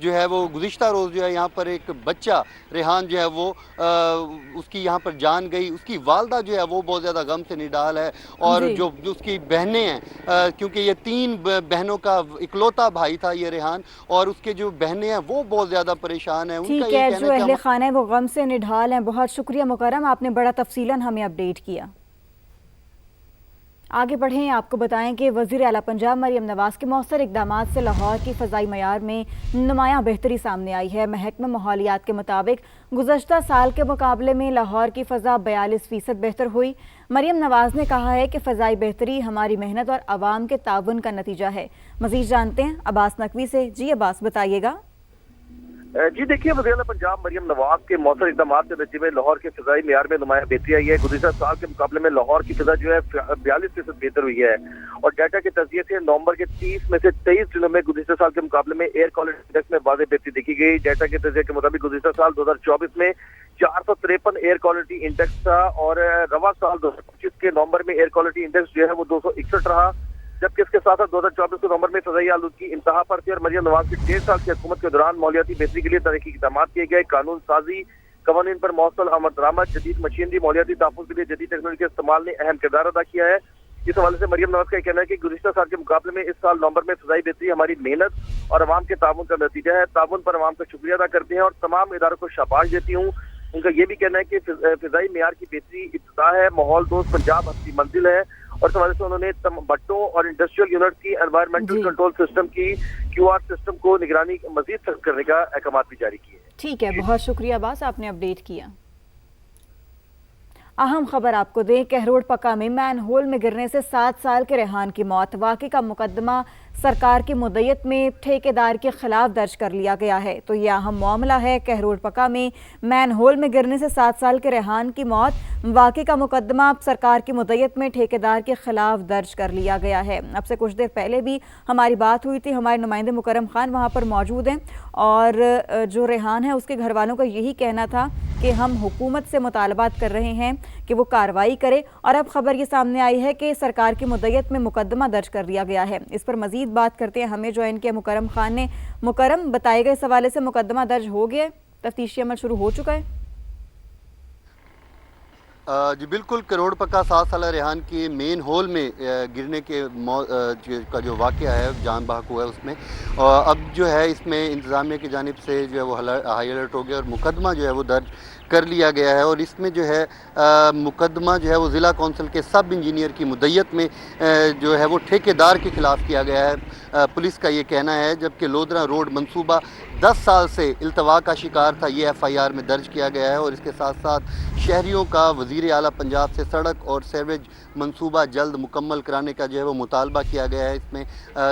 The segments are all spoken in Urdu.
جو ہے وہ گزشتہ روز جو ہے یہاں پر ایک بچہ ریحان جو ہے وہ اس کی یہاں پر جان گئی. اس کی والدہ جو ہے وہ بہت زیادہ غم سے نڈال ہے، اور جی جو اس کی بہنیں ہیں، کیونکہ یہ 3 بہنوں کا اکلوتا بھائی تھا یہ ریحان، اور اس کے جو بہنیں ہیں وہ بہت زیادہ پریشان ہیں. ان کا ٹھیک یہ ہے، کہنا جو ہے کہ اہل خانہ ہے وہ غم سے نڈھال ہیں. بہت شکریہ مکرم، آپ نے بڑا تفصیلاً ہمیں اپڈیٹ کیا. آگے بڑھیں، آپ کو بتائیں کہ وزیر اعلیٰ پنجاب مریم نواز کے مؤثر اقدامات سے لاہور کی فضائی معیار میں نمایاں بہتری سامنے آئی ہے. محکمہ ماحولیات کے مطابق گزشتہ سال کے مقابلے میں لاہور کی فضا 42% بہتر ہوئی. مریم نواز نے کہا ہے کہ فضائی بہتری ہماری محنت اور عوام کے تعاون کا نتیجہ ہے. مزید جانتے ہیں عباس نقوی سے. جی عباس، بتائیے گا. جی دیکھیے، وزیر اعلیٰ پنجاب مریم نواز کے مؤثر اقدامات کے نتیجے میں لاہور کے فضائی معیار میں نمایاں بہتری آئی ہے. گزشتہ سال کے مقابلے میں لاہور کی فضا جو ہے 42% بہتر ہوئی ہے، اور ڈیٹا کے تجزیے سے نومبر کے 30 میں سے 23 دنوں میں گزشتہ سال کے مقابلے میں ایئر کوالٹی انڈیکس میں واضح بہتری دیکھی گئی. ڈیٹا کے تجزیے کے مطابق گزشتہ سال 2024 میں 453 ایئر کوالٹی انڈیکس تھا، اور رواں سال 2025 کے نومبر میں ایئر کوالٹی انڈیکس جو ہے وہ 261 رہا، جبکہ اس کے ساتھ ساتھ 2024 کے نومبر میں فضائی آلودگی انتہا پر تھی. اور مریم نواز کی 1.5 سال کی حکومت کے دوران ماحولیاتی بہتری کے لیے تاریخی اقدامات کیے گئے. قانون سازی، قوانین پر موصل عمل درآمد، جدید مشینری، ماحولیاتی تحفظ کے لیے جدید ٹیکنالوجی کے استعمال نے اہم کردار ادا کیا ہے. اس حوالے سے مریم نواز کا یہ کہنا ہے کہ گزشتہ سال کے مقابلے میں اس سال نومبر میں فضائی بہتری ہماری محنت اور عوام کے تعاون کا نتیجہ ہے. تعاون پر عوام کا شکریہ ادا کرتے ہیں اور تمام اداروں کو شاباش دیتی ہوں. ان کا یہ بھی کہنا ہے کہ فضائی معیار کی بہتری ابتدا ہے، ماحول دوست پنجاب اپنی منزل ہے. اور اس حوالے سے انہوں نے بٹوں اور انڈسٹریل یونٹ کی انوائرمنٹل کنٹرول سسٹم کی QR سسٹم کو نگرانی مزید سخت کرنے کا احکامات بھی جاری کیے. ٹھیک ہے، بہت شکریہ عباس، آپ نے اپڈیٹ کیا. اہم خبر آپ کو دیں، کہروڑ پکا میں مین ہول میں گرنے سے 7 سال کے ریحان کی موت. واقعے کا مقدمہ سرکار کی مدیت میں ٹھیکیدار کے خلاف درج کر لیا گیا ہے. تو یہ اہم معاملہ ہے. کہروڑ پکا میں مین ہول میں گرنے سے 7 سال کے ریحان کی موت. واقعے کا مقدمہ سرکار کی مدیت میں ٹھیکیدار کے خلاف درج کر لیا گیا ہے. اب سے کچھ دیر پہلے بھی ہماری بات ہوئی تھی، ہمارے نمائندے مکرم خان وہاں پر موجود ہیں، اور جو ریحان ہے اس کے گھر والوں کا یہی کہنا تھا کہ ہم حکومت سے مطالبات کر رہے ہیں کہ وہ کارروائی کرے. اور اب خبر یہ سامنے آئی ہے کہ سرکار کی مدیت میں مقدمہ درج کر لیا گیا ہے. اس پر مزید بات کرتے ہیں، ہمیں جوائن کیا مکرم خان نے. مکرم، بتائے گا اس حوالے سے مقدمہ درج ہو گیا، تفتیشی عمل شروع ہو چکا ہے؟ جی بالکل، کروڑ پکا 7 سالہ ریحان کی مین ہول میں گرنے کے کا جو واقعہ ہے جان بحق ہوا ہے، اس میں اب جو ہے اس میں انتظامیہ کی جانب سے جو ہے وہ ہائی الرٹ ہو گیا اور مقدمہ جو ہے وہ درج کر لیا گیا ہے. اور اس میں جو ہے مقدمہ جو ہے وہ ضلع کونسل کے سب انجینئر کی مدیت میں جو ہے وہ ٹھیکیدار کے خلاف کیا گیا ہے. پولیس کا یہ کہنا ہے، جبکہ لودھرا روڈ منصوبہ 10 سال سے التوا کا شکار تھا، یہ FIR میں درج کیا گیا ہے. اور اس کے ساتھ ساتھ شہریوں کا وزیر اعلیٰ پنجاب سے سڑک اور سیوریج منصوبہ جلد مکمل کرانے کا جو ہے وہ مطالبہ کیا گیا ہے. اس میں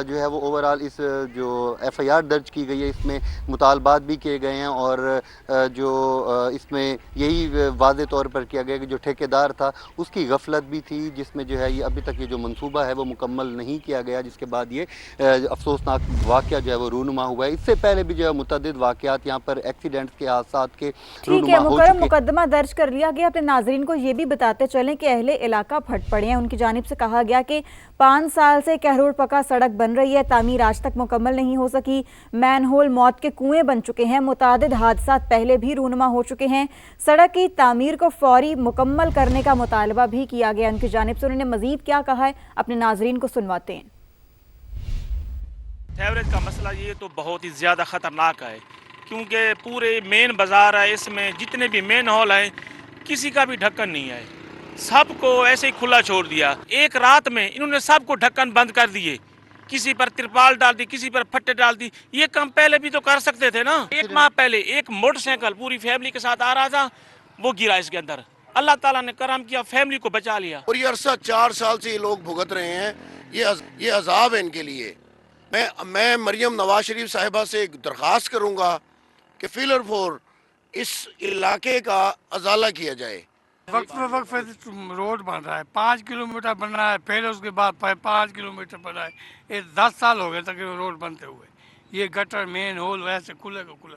جو ہے وہ اوورال اس جو FIR درج کی گئی ہے اس میں مطالبات بھی کیے گئے ہیں، اور جو اس میں یہی واضح طور پر کیا گیا کہ جو ٹھیکیدار تھا اس کی غفلت بھی تھی، جس میں جو ہے یہ ابھی تک یہ جو منصوبہ ہے وہ مکمل نہیں کیا گیا، جس کے بعد یہ افسوسناک واقعہ جو ہے وہ رونما ہوا ہے. اس سے پہلے بھی جو ہے متعدد واقعات یہاں پر ایکسیڈنٹس کے حادثات کے ٹھیک ہے مکرم، مقدمہ درج کر لیا گیا. اپنے ناظرین کو یہ بھی بتاتے چلیں کہ اہل علاقہ پھٹ پڑے ہیں. ان کی جانب سے کہا گیا کہ 5 سال سے کہروڑ پکا سڑک بن رہی ہے، تعمیر آج تک مکمل نہیں ہو سکی. مین ہول موت کے کنویں بن چکے ہیں، متعدد حادثات پہلے بھی رونما ہو چکے ہیں. سڑک کی تعمیر کو فوری مکمل کرنے کا مطالبہ بھی کیا گیا ان کی جانب سے. انہوں نے مزید کیا کہا ہے اپنے ناظرین کو سنواتے ہیں. سیوریج کا مسئلہ یہ تو بہت ہی زیادہ خطرناک ہے، کیونکہ پورے مین بازار ہے، اس میں جتنے بھی مین ہال ہیں کسی کا بھی ڈھکن نہیں ہے، سب کو ایسے ہی کھلا چھوڑ دیا. ایک رات میں انہوں نے سب کو ڈھکن بند کر دیے، کسی پر ترپال ڈال دی، کسی پر پھٹے ڈال دی. یہ کام پہلے بھی تو کر سکتے تھے نا. 1 ماہ پہلے ایک موٹر سائیکل پوری فیملی کے ساتھ آ رہا تھا، وہ گرا اس کے اندر. اللہ تعالیٰ نے کرم کیا، فیملی کو بچا لیا. اور یہ عرصہ 4 سال سے یہ لوگ بھگت رہے ہیں، یہ عذاب ہے ان کے لیے. میں مریم نواز شریف صاحبہ سے ایک درخواست کروں گا کہ فیلر فور اس علاقے کا ازالہ کیا جائے. وقت پہ روڈ بن رہا ہے، 5 کلومیٹر بن رہا ہے، پھر اس کے بعد 5 کلومیٹر بن رہا ہے. یہ 10 سال ہو گئے تک روڈ بنتے ہوئے. یہ گٹر مین ہول ویسے کھلے کو کھلے